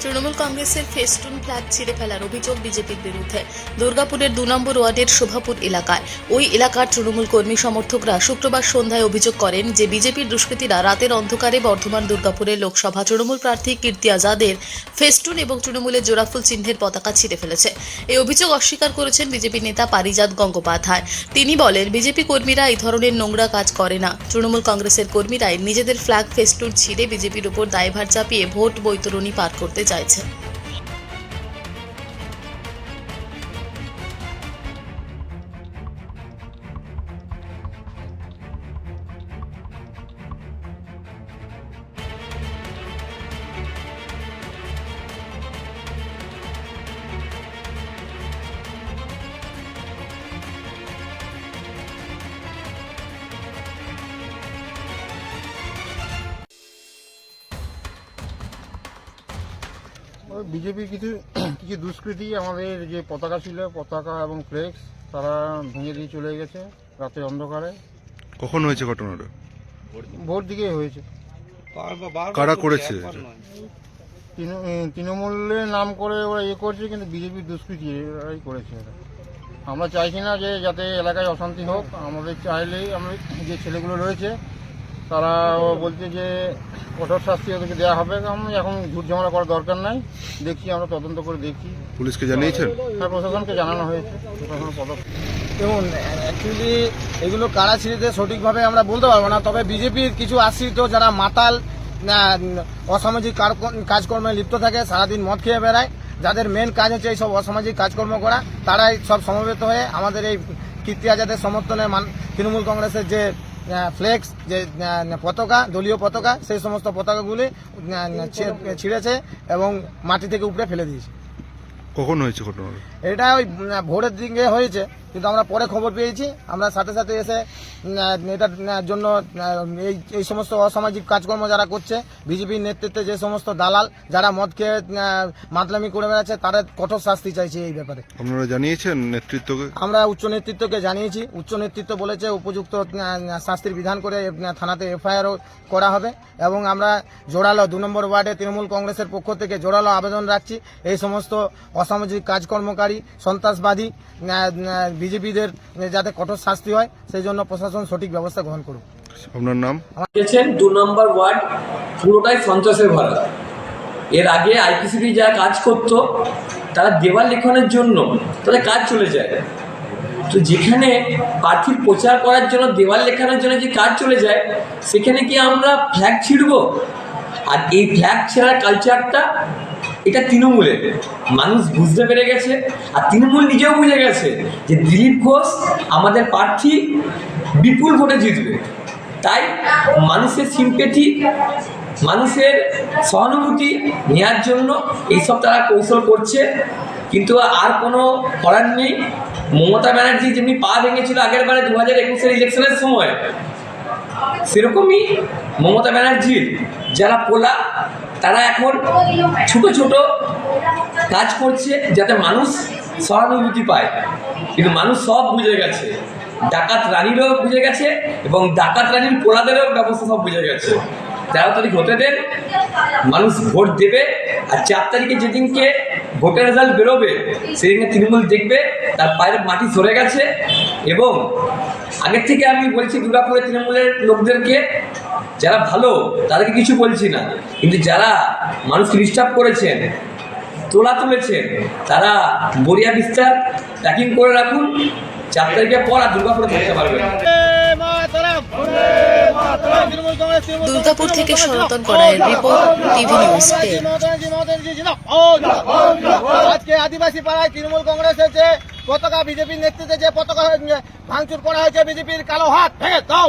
তৃণমূল কংগ্রেসের festoon flag ছিঁড়ে ফেলার অভিযোগ বিজেপির বিরুদ্ধে। দুর্গাপুরের 2 নম্বর ওয়ার্ডের শোভাপুর এলাকায় ওই এলাকার তৃণমূল কর্মী সমর্থকরা শুক্রবার সন্ধ্যায় অভিযোগ করেন যে বিজেপির দুষ্কৃতীরা রাতের অন্ধকারে বর্ধমান দুর্গাপুরের লোকসভা তৃণমূল প্রার্থী কীর্তি আজাদের ফেস্টুন এবং তৃণমূলের জোড়াফুল চিহ্নের পতাকা ছিঁড়ে ফেলেছে। এই অভিযোগ অস্বীকার করেছেন বিজেপি নেতা পারিজাত গঙ্গোপাধ্যায়। তিনি বলেন, বিজেপি কর্মীরা এই ধরনের নোংরা কাজ করে না। তৃণমূল কংগ্রেসের কর্মীরাই নিজেদের ফ্ল্যাগ ফেস্টুন ছিঁড়ে বিজেপির উপর দায়ভার চাপিয়ে ভোট বৈতরণী পার করতে চাইছে। বিজেপির কিছু দুষ্কৃতী আমাদের যে পতাকা ছিল, পতাকা এবং ফ্লেক্স, তারা ভেঙে দিয়ে চলে গেছে রাতে অন্ধকারে। কখন হয়েছে ঘটনাটা? ভোর দিকে হয়েছে। কারা করেছে? তৃণমূলের নাম করে ওরা করছে, কিন্তু বিজেপির দুষ্কৃতী এরাই করেছে। আমরা চাইছি না যে যাতে এলাকায় অশান্তি হোক। আমাদের চাইলেই আমরা যে ছেলেগুলো রয়েছে তারা বলছে যে কঠোর শাস্তি ওদেরকে দেওয়া হবে। এখন ঝুট ঝামেলা করার দরকার নাই, দেখছি আমরা তদন্ত করে দেখছি। পুলিশকে জানিয়েছেন? হ্যাঁ, প্রশাসনকে জানানো হয়েছে। প্রশাসনের পদক্ষেপ। দেখুন, অ্যাকচুয়ালি এগুলো কারা ছিঁড়েছে সঠিকভাবে আমরা বলতে পারবো না, তবে বিজেপির কিছু আশ্রিত যারা মাতাল অসামাজিক কাজকর্মে লিপ্ত থাকে, সারাদিন মদ খেয়ে বেড়ায়, যাদের মেন কাজ হচ্ছে এইসব অসামাজিক কাজকর্ম করা, তারাই সব সমবেত হয়ে আমাদের এই কীর্তি আজাদের সমর্থনে তৃণমূল কংগ্রেসের যে ফ্লেক্স, যে পতাকা, দলীয় পতাকা, সেই সমস্ত পতাকাগুলি ছিঁড়েছে এবং মাটি থেকে উপরে ফেলে দিয়েছে। কখন হয়েছে ঘটনাটা? এটা ওই ভোরের দিকে হয়েছে, কিন্তু আমরা পরে খবর পেয়েছি। আমরা সাথে সাথে এসে এটার জন্য এই সমস্ত অসামাজিক কাজকর্ম যারা করছে, বিজেপির নেতৃত্বে যে সমস্ত দালাল যারা মদ খেয়ে মাতলামি করে বেড়াচ্ছে, তাদের কঠোর শাস্তি চাইছে। এই ব্যাপারে আপনারা জানিয়েছেন নেতৃত্বকে? আমরা উচ্চ নেতৃত্বকে জানিয়েছি। উচ্চ নেতৃত্ব বলেছে উপযুক্ত শাস্তির বিধান করে থানাতে এফআইআরও করা হবে। এবং আমরা জোরালো 2 নম্বর ওয়ার্ডে তৃণমূল কংগ্রেসের পক্ষ থেকে জোরালো আবেদন রাখছি, এই সমস্ত অসামাজিক কাজকর্মকারী সন্ত্রাসবাদী বিজেপিদের যাতে কঠোর শাস্তি হয়, সেই জন্য প্রশাসন সঠিক ব্যবস্থা গ্রহণ করুক। আপনার নাম? 2 নম্বর ওয়ার্ড পুরোটাই সন্ত্রাসের ভরা। এর আগে আইপিসিবি যারা কাজ করত, তারা দেওয়াল লেখনের জন্য তাদের কাজ চলে যায়। তো যেখানে প্রার্থীর প্রচার করার জন্য দেওয়াল লেখানোর জন্য যে কাজ চলে যায়, সেখানে কি আমরা ফ্ল্যাগ ছিঁড়ব? আর এই ফ্ল্যাগ ছেঁড়ার কালচারটা এটা তৃণমূলের মানুষ বুঝতে পেরে গেছে। আর তৃণমূল নিজেও বুঝে গেছে যে দিলীপ ঘোষ আমাদের প্রার্থী বিপুল ভোটে জিতবে। তাই মানুষের সিম্পেথি, মানুষের সহানুভূতি নেওয়ার জন্য এইসব তারা কৌশল করছে। কিন্তু আর কোনো করার নেই। মমতা ব্যানার্জি যেমনি পা ভেঙেছিল আগের বারে 2021-এর ইলেকশনের সময়, সেরকমই মমতা ব্যানার্জির যারা পোলা, তারা এখন ছোট ছোট কাজ করছে যাতে মানুষ সহানুভূতি পায়। কিন্তু মানুষ সব বুঝে গেছে, ডাকাত রানীরও বুঝে গেছে এবং ডাকাত রানীর পোলাদেরও ব্যবস্থা সব বুঝে গেছে। 13 তারিখ হতে দেন, মানুষ ভোট দেবে। আর 4 তারিখে যেদিনকে ভোটের রেজাল্ট বেরোবে, সেদিনকে তৃণমূল দেখবে তার পায়ের মাটি সরে গেছে। এবং আগের থেকে আমি বলছি দুর্গাপুরের তৃণমূলের লোকদেরকে, যারা ভালো তাদেরকে কিছু বলছি না, কিন্তু যারা মানুষকে ডিস্টার্ব করেছেন, তোলা তুলেছেন, তারা বরিয়া বিস্তার প্যাকিং করে রাখুন। 4 তারিখের পর আর দুর্গাপুরে থাকতে পারবেন। দুর্গাপুর থেকে সনাতন করায়ের রিপোর্ট, টিভি নিউজ। আজকে আদিবাসী পাড়ায় তৃণমূল কংগ্রেসের যে পতাকা, বিজেপির নেতৃত্বে যে পতাকা ভাঙচুর করা হয়েছে, বিজেপির কালো হাত ভেঙে দাও।